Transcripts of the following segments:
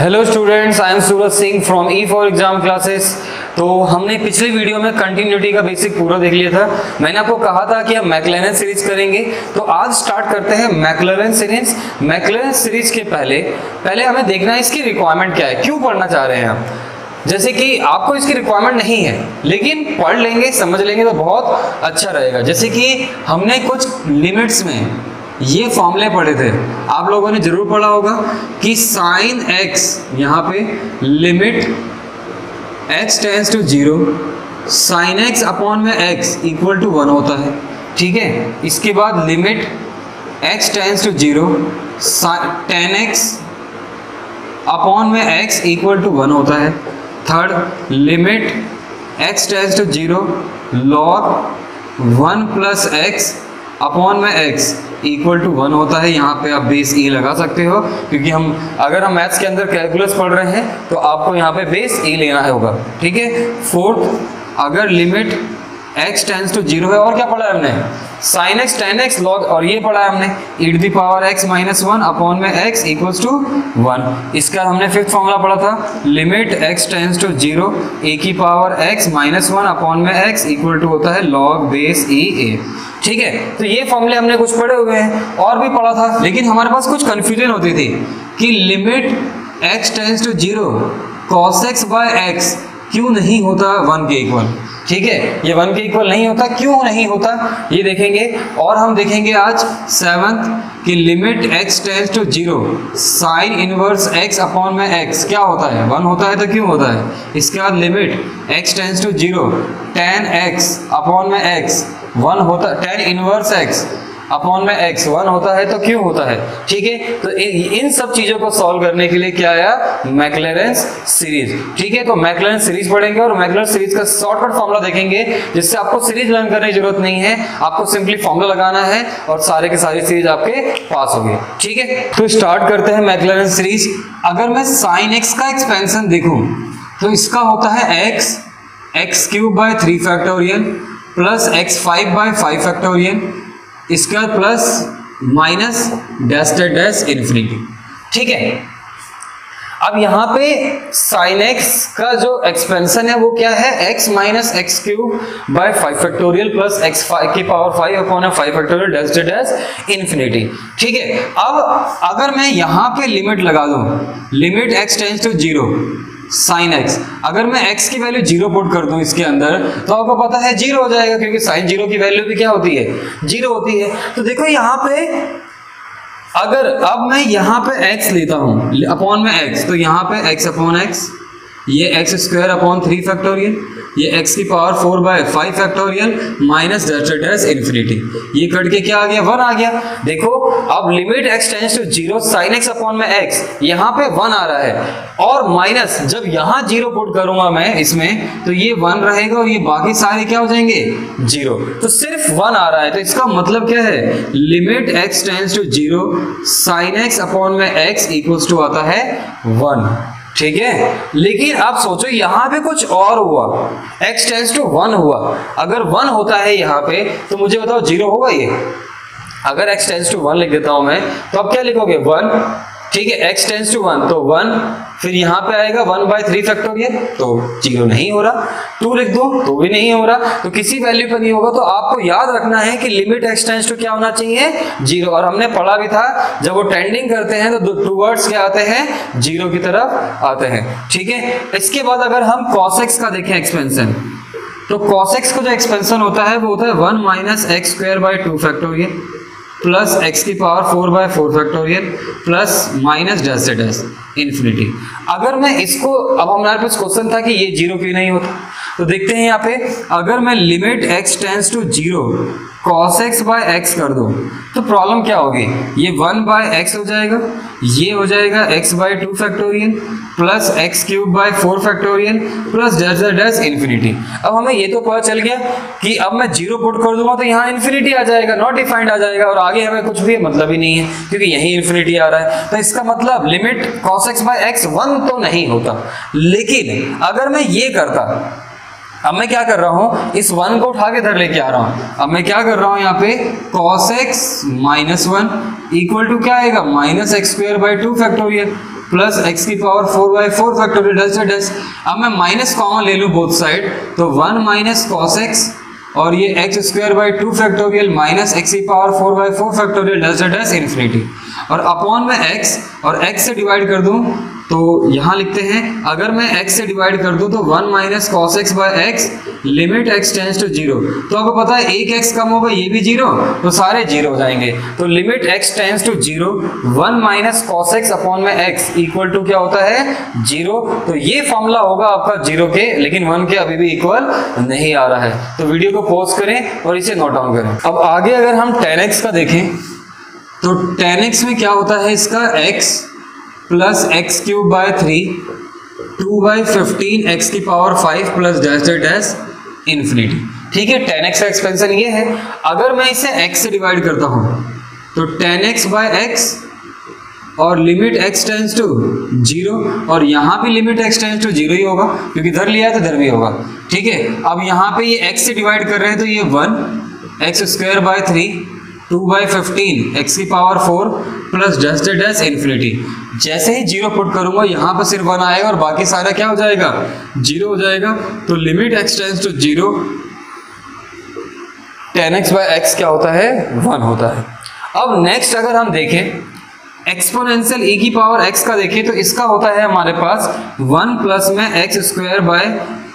Hello students, I am Suraj Singh from E for exam classes. तो हमने पिछली वीडियो में कंटिन्यूटी का बेसिक पूरा देख लिया था। मैंने आपको कहा था कि हम मैक्लेरन सीरीज करेंगे, तो आज स्टार्ट करते हैं मैक्लेरन सीरीज। मैक्लेरन सीरीज के पहले हमें देखना है इसकी रिक्वायरमेंट क्या है, क्यों पढ़ना चाह रहे हैं हम। जैसे कि आपको इसकी रिक्वायरमेंट नहीं है, लेकिन पढ़ लेंगे समझ लेंगे तो बहुत अच्छा रहेगा। जैसे कि हमने कुछ लिमिट्स में ये फॉर्मूले पढ़े थे, आप लोगों ने जरूर पढ़ा होगा कि साइन एक्स, यहाँ पे limit x tends to 0 sine x upon में x इक्वल टू 1 होता है। ठीक है, इसके बाद limit x tends to 0 tan x upon में x इक्वल टू 1 होता है। Third, limit x tends to 0 log 1 plus x upon में x इक्वल टू 1 होता है। यहाँ पे आप बेस e लगा सकते हो, क्योंकि अगर हम मैथ्स के अंदर कैलकुलस पढ़ रहे हैं तो आपको यहाँ पे बेस e लेना होगा। ठीक है। फोर्थ, अगर लिमिट x टेंस टू 0 है, और क्या पढ़ा है हमने, sign x tan x log, और ये पढ़ा है हमने e to the power x minus 1 upon में x इक्वल्स टू 1। इसका हमने फिफ्थ फॉर्मूला पढ़ा था, limit x tends to 0 a की पावर x माइनस 1 अपॉन में x इक्वल टू होता है log बेस e a। ठीक है, तो ये फॉर्मूले हमने कुछ पढ़े हुए हैं और भी पढ़ा था, लेकिन हमारे पास कुछ कंफ्यूजन होती थी कि limit x tends to 0 cos x by x क्यों नहीं होता 1 के इक्वल। ठीक है, ये 1 के इक्वल नहीं होता, क्यों नहीं होता ये देखेंगे। और हम देखेंगे आज सेवंथ कि limit x tends to 0 sine inverse x upon में x क्या होता है, 1 होता है, तो क्यों होता है। इसके बाद limit x tends to 0 tan x upon में x 1 होता, tan इनवर्स x अपॉन में x 1 होता है, तो क्यों होता है। ठीक है, तो इन सब चीजों को सॉल्व करने के लिए क्या आया, मैक्लेरन सीरीज। ठीक है, तो मैक्लेरन सीरीज पढ़ेंगे और मैक्लेरन सीरीज का शॉर्टकट फॉर्मूला देखेंगे, जिससे आपको सीरीज लर्न करने की जरूरत नहीं है, आपको सिंपली फॉर्मूला लगाना है और सारे के सारी सीरीज आपके पास होगी। ठीक है, तो स्टार्ट करते हैं मैक्लेरन सीरीज। अगर मैं साइन एक्स का एक्सपेंशन देखूं तो इसका होता है x cube by 3 factorial plus x5 by 5 factorial, इसके बाद plus minus dash dash infinity. ठीक है, अब यहाँ पे साइन एक्स का जो एक्सपेंशन है वो क्या है, x minus x cube bye 5 factorial plus x की power 5 upon 5 factorial dash dash infinity. ठीक है, अब अगर मैं यहाँ पे लिमिट लगा दूं, limit x tends to 0 sine x, अगर मैं x की वैल्यू 0 पुट कर दूं इसके अंदर, तो आपको पता है 0 हो जाएगा, क्योंकि साइन 0 की वैल्यू भी क्या होती है, 0 होती है। तो देखो यहाँ पे अगर अब मैं यहाँ पे x लेता हूँ अपॉन में x, तो यहाँ पे x अपॉन x, ये x स्क्वायर अपॉन 3 फैक्टोरियल, ये x की power 4 by 5 factorial minus dash dash infinity, ये कट के क्या आ गया, 1 आ गया। देखो अब limit x tends to 0 sine x upon में x, यहाँ पे 1 आ रहा है, और माइनस जब यहाँ 0 पुट करूंगा मैं इसमें, तो ये 1 रहेगा और ये बाकी सारे क्या हो जाएंगे 0, तो सिर्फ 1 आ रहा है। तो इसका मतलब क्या है, limit x tends to 0 sine x upon में x इक्वल्स टू आता है 1। ठीक है, लेकिन आप सोचो यहाँ पे कुछ और हुआ, x टेंस टू 1 हुआ। अगर 1 होता है यहाँ पे, तो मुझे बताओ 0 होगा ये। अगर x टेंस टू 1 लिख देता हूं मैं, तो अब क्या लिखोगे 1। ठीक है, x टेंस टू 1 तो 1, फिर यहाँ पे आएगा 1 बाय 3 फैक्टोरियल, तो 0 नहीं हो रहा। 2 लिख दो तो भी नहीं हो रहा, तो किसी वैल्यू पर नहीं होगा। तो आपको याद रखना है कि लिमिट x टेंस टू क्या होना चाहिए, 0। और हमने पढ़ा भी था, जब वो टेंडिंग करते हैं तो टूवर्ड्स क्या आते हैं, 0 की तरफ आते हैं। ठीक है, इसके बाद अगर हम cos x का देखें एक्सपेंशन, तो cos x का जो एक्सपेंशन होता है वो होता है 1 minus x square by 2 factorial plus x की power 4 by 4 factorial plus minus dash से डैश इन्फिनिटी। अगर मैं इसको, अब हमारे पास क्वेश्चन था कि ये 0 क्यों नहीं होता, तो देखते हैं यहाँ पे, अगर मैं limit x tends to 0 cos x by x कर दूं, तो प्रॉब्लम क्या होगी, ये 1 बाय x हो जाएगा, ये हो जाएगा x by 2 factorial plus x cube by 4 factorial plus dash dash infinity. अब हमें ये तो पता चल गया कि अब मैं 0 पुट कर दूंगा तो यहाँ इन्फिनिटी आ जाएगा, नॉट डिफाइंड आ जाएगा, और आगे हमें कुछ भी मतलब ही नहीं है, क्योंकि यही इन्फिनिटी आ रहा है। तो इसका मतलब limit cos x by x 1 तो नहीं होता। लेकिन अगर मैं ये करता, अब मैं क्या कर रहा हूं, इस 1 को उठा के इधर लेके आ रहा हूं। अब मैं क्या कर रहा हूं, यहाँ पे cos x minus 1 equal to क्या आएगा, minus x square by 2 factorial plus x की पावर 4/4 फैक्टोरियल डैश। अब मैं माइनस कॉमन ले लूँ बोथ साइड, तो 1 माइनस कॉस एक्स और ये x² 2 फैक्टोरियल माइनस एक्स की पावर 4/4 फैक्टोरियल डैश इन्फिनिटी, और अपॉन में x और x से डिवाइड कर दूं तो यहाँ लिखते हैं, अगर मैं x से डिवाइड कर दूं तो 1 minus cos x by x limit x tends to 0। तो आपको पता है एक x कम होगा ये भी 0, तो सारे 0 हो जाएंगे। तो limit x tends to 0 1 minus cos x upon में x इक्वल टू क्या होता है 0। तो ये फॉर्मूला होगा आपका 0 के, लेकिन 1 के अभी भी इक्वल नहीं आ रहा है। तो वीडियो को पॉज करें और इसे नोट डाउन करें। अब आगे अगर हम tan x का देखें तो tan x में क्या होता है इसका x प्लस x³ 3 2/15 x की पावर 5 प्लस डैश इन्फिनिटी। ठीक है, tan x का एक्सपेंशन ये है। अगर मैं इसे x से डिवाइड करता हूं तो tan x बाय x और लिमिट x टेंड्स टू 0, और यहाँ पे लिमिट x टेंड्स टू 0 ही होगा क्योंकि इधर लिया है तो इधर भी होगा। ठीक है, अब यहाँ पे ये x से डिवाइड कर रहे हैं तो ये 1 x² 3 2/15 x की पावर 4 प्लस डैश इन्फिनिटी। जैसे ही 0 पुट करूंगा यहाँ पर सिर्फ 1 आएगा और बाकी सारा क्या हो जाएगा 0 हो जाएगा। तो limit x tends to 0 tan x by x क्या होता है 1 होता है। अब नेक्स्ट अगर हम देखें एक्सपोनेंशियल e की पावर x का देखें तो इसका होता है हमारे पास 1 प्लस में x²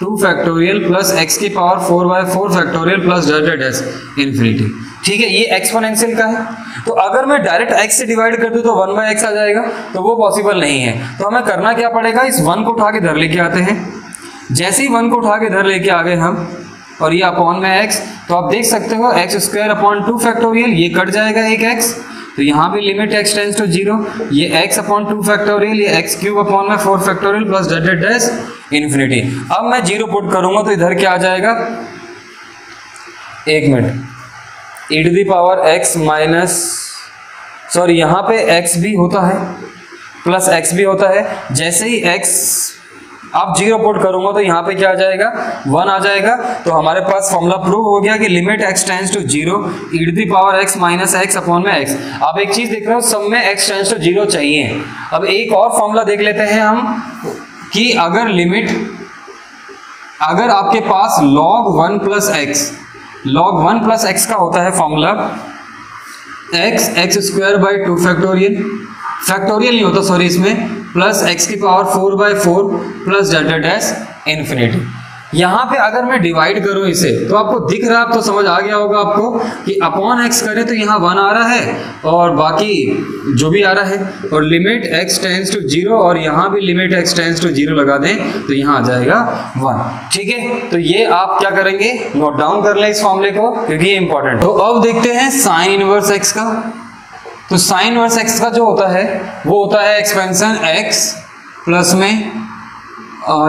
2 फैक्टोरियल प्लस x की power 4/4 factorial plus dash infinity. ठीक है, ये एक्सपोनेंशियल का है। तो अगर मैं डायरेक्ट x से डिवाइड कर दूं तो 1/x आ जाएगा, तो वो पॉसिबल नहीं है। तो हमें करना क्या पड़ेगा, इस 1 को उठा के इधर लेके आते हैं। जैसे ही 1 को उठा के इधर लेके आ गए हम और ये अपॉन में x, तो आप देख सकते हो x² 2 फैक्टोरियल ये कट जाएगा एक x, तो यहाँ भी लिमिट x टेंड्स टू 0, ये x/2 फैक्टोरियल ये x³ 4 factorial plus dash infinity. अब मैं 0 पुट करूंगा तो इधर क्या आ जाएगा, एक minute, e to the power x minus, sorry यहाँ पे x भी होता है प्लस x भी होता है। जैसे ही x अब 0 पुट करूंगा तो यहाँ पे क्या आ जाएगा 1 आ जाएगा। तो हमारे पास फॉर्मूला प्रूव हो गया कि limit x tends to 0 e to the power x minus x upon में x। आप एक चीज देख रहे हो, सब में x टेंड्स टू 0 चाहिए। अब एक और फॉर्मूला देख लेते हैं हम कि अगर लिमिट, अगर आपके पास log 1 plus x, log 1 plus x का होता है फॉर्मूला x² 2 फैक्टोरियल, फैक्टोरियल नहीं होता सॉरी इसमें, प्लस x की पावर 4/4 प्लस डैश इन्फिनिटी। यहाँ पे अगर मैं डिवाइड करूँ इसे तो आपको दिख रहा है, तो समझ आ गया होगा आपको कि अपॉन x करें तो यहाँ 1 आ रहा है और बाकी जो भी आ रहा है, और लिमिट x टेंड्स टू 0 और यहाँ भी लिमिट x टेंड्स टू 0 लगा दें तो यहाँ आ जाएगा 1। ठीक है, तो ये आप क्या करेंगे, नोट डाउन कर लें इस फॉर्मूले को क्योंकि ये इंपॉर्टेंट। तो अब देखते हैं साइन इनवर्स x का। तो साइन इनवर्स x का जो होता है वो होता है एक्सपेंशन x प्लस में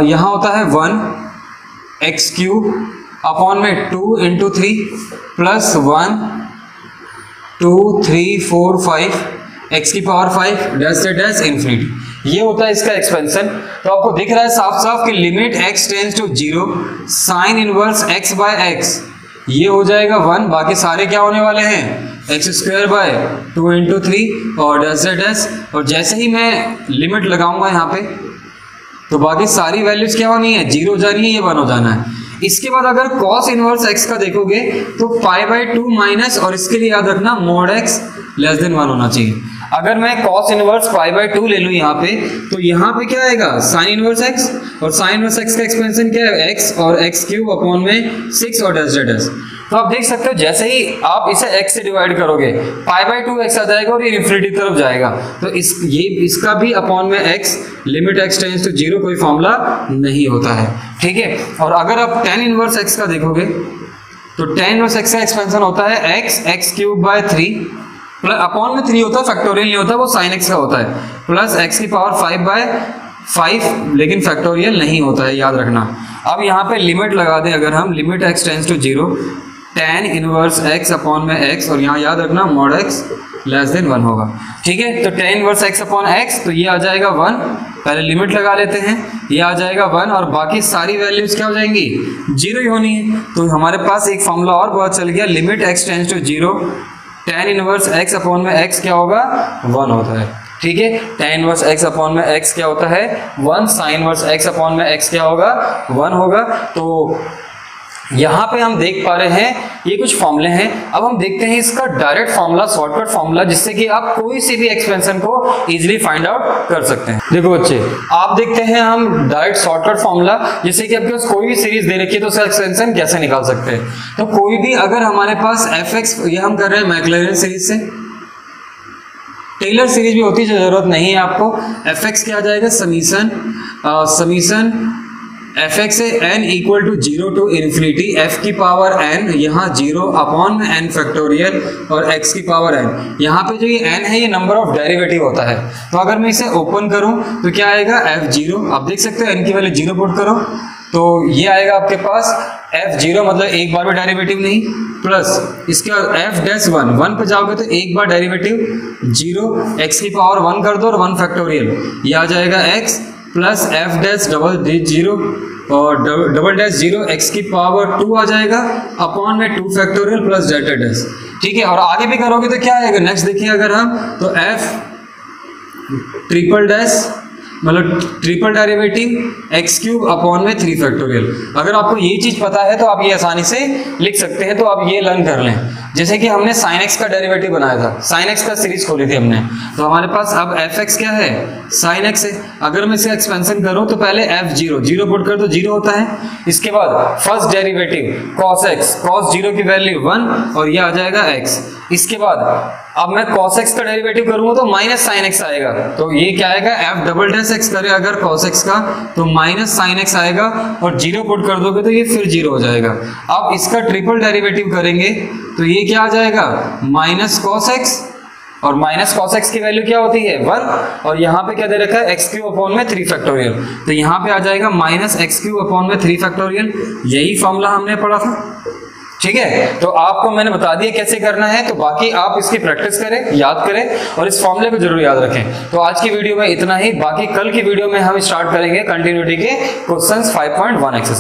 यहाँ होता है 1 x³ अपॉन में 2 × 3 प्लस 1 2 3 4 5 x की पावर 5 डैश इन्फिनिटी। ये होता है इसका एक्सपेंशन। तो आपको दिख रहा है साफ साफ कि limit x tends to 0 sine inverse x by x ये हो जाएगा 1, बाकी सारे क्या होने वाले हैं x² 2 × 3 और डैश, और जैसे ही मैं लिमिट लगाऊंगा यहाँ पे तो बाकी सारी वैल्यूज क्या होनी है 0 हो जानी है, ये 1 हो जाना है। इसके बाद अगर cos इनवर्स x का देखोगे तो π/2 माइनस, और इसके लिए याद रखना mod x लेस देन 1 होना चाहिए। अगर मैं cos इनवर्स π/2 ले लूँ यहाँ पे तो यहाँ पे क्या आएगा sin इनवर्स x, और sin इनवर्स x का एक्सपेंशन क्या है x और x³ अपॉन में 6 और डैश। तो आप देख सकते हो जैसे ही आप इसे x से डिवाइड करोगे π/2x आ जाएगा और ये इन्फिनिटी तरफ जाएगा। तो इसका भी अपॉन में x limit x tends to 0 कोई फॉर्मूला नहीं होता है। ठीक है, और अगर आप tan इनवर्स x का देखोगे तो tan इनवर्स x का एक्सपेंशन होता है x³ 3 प्लस अपॉन में 3 होता है, फैक्टोरियल नहीं होता, वो sin x का होता है, प्लस x की पावर 5/5 लेकिन फैक्टोरियल नहीं होता है, याद रखना। अब यहाँ पे लिमिट लगा दें अगर हम, limit x tends to 0 tan inverse x upon में x, और यहाँ याद रखना mod x लेस देन 1 होगा। ठीक है, तो tan inverse x upon x तो ये आ जाएगा 1, पहले लिमिट लगा लेते हैं, ये आ जाएगा 1 और बाकी सारी वैल्यूज क्या हो जाएंगी 0 ही होनी है। तो हमारे पास एक फॉर्मूला और बहुत चल गया, limit x tends to 0 tan inverse x upon में x क्या होगा 1 होता है। ठीक है। tan इनवर्स x अपॉन में x क्या होता है 1, sin इनवर्स x अपॉन में x क्या होगा 1 होगा। तो यहाँ पे हम देख पा रहे हैं ये कुछ फॉर्मूले हैं। अब हम देखते हैं इसका डायरेक्ट फॉर्मूला, शॉर्टकट फॉर्मूला, जिससे कि आप कोई सी भी एक्सपेंशन को इजीली फाइंड आउट कर सकते हैं। देखो बच्चे, आप देखते हैं हम डायरेक्ट शॉर्टकट फॉर्मूला, जैसे कि आपके पास कोई भी सीरीज दे रखी है तो उसका एक्सपेंशन कैसे निकाल सकते हैं। तो कोई भी अगर हमारे पास fx, ये हम कर रहे हैं मैक्लैरेन सीरीज से, टेलर सीरीज भी होती है, जरूरत नहीं है आपको। fx क्या आ जाएगा समीशन fx से n equal to 0 to infinity f की पावर n, यहाँ 0 अपॉन में n फैक्टोरियल और x की पावर n। यहाँ पे जो ये n है ये नंबर ऑफ डेरिवेटिव होता है। तो अगर मैं इसे ओपन करूँ तो क्या आएगा f0, आप देख सकते हो n की वैल्यू 0 पुट करो तो ये आएगा आपके पास f0, मतलब एक बार भी डेरिवेटिव नहीं, प्लस इसके बाद f डैश 1 पे जाओगे तो एक बार डेरिवेटिव 0, x की पावर 1 कर दो और 1 फैक्टोरियल, ये आ जाएगा x plus f dash double 0 और डबल डैश 0 x की पावर 2 आ जाएगा अपॉन में 2 फैक्टोरियल प्लस डेल्टा डैश। ठीक है, और आगे भी करोगे तो क्या आएगा नेक्स्ट देखिए अगर हम, तो f ट्रिपल डैश मतलब triple derivative x cube upon में 3 फैक्टोरियल। अगर आपको ये चीज पता है तो आप ये आसानी से लिख सकते हैं। तो आप ये लर्न कर लें, जैसे कि हमने sin x का डेरिवेटिव बनाया था, sin x का सीरीज खोली थी हमने, तो हमारे पास अब fx क्या है sin x है। अगर मैं इसे एक्सपेंशन करूं तो पहले f0 0 पुट कर तो 0 होता है, इसके बाद first derivative cos x, cos 0 की वैल्यू 1 और ये आ जाएगा x। इसके बाद अब मैं cos x का डेरिवेटिव करूंगा तो माइनस sin x आएगा, तो ये क्या आएगा f डबल डैश x करे अगर cos x का तो माइनस sin x आएगा और 0 पुट कर दोगे तो ये फिर 0 हो जाएगा। अब इसका ट्रिपल डेरिवेटिव करेंगे तो ये क्या आ जाएगा माइनस cos x, और माइनस cos x की वैल्यू क्या होती है 1, और यहाँ पे क्या दे रखा है x क्यूब अपॉन में 3 फैक्टोरियल, तो यहाँ पे आ जाएगा माइनस x क्यूब अपॉन में 3 फैक्टोरियल। यही फॉर्मूला हमने पढ़ा था। ठीक है, तो आपको मैंने बता दिया कैसे करना है, तो बाकी आप इसकी प्रैक्टिस करें, याद करें और इस फॉर्मूले को जरूर याद रखें। तो आज की वीडियो में इतना ही, बाकी कल की वीडियो में हम स्टार्ट करेंगे कंटिन्यूटी के क्वेश्चंस 5.1 एक्सरसाइज।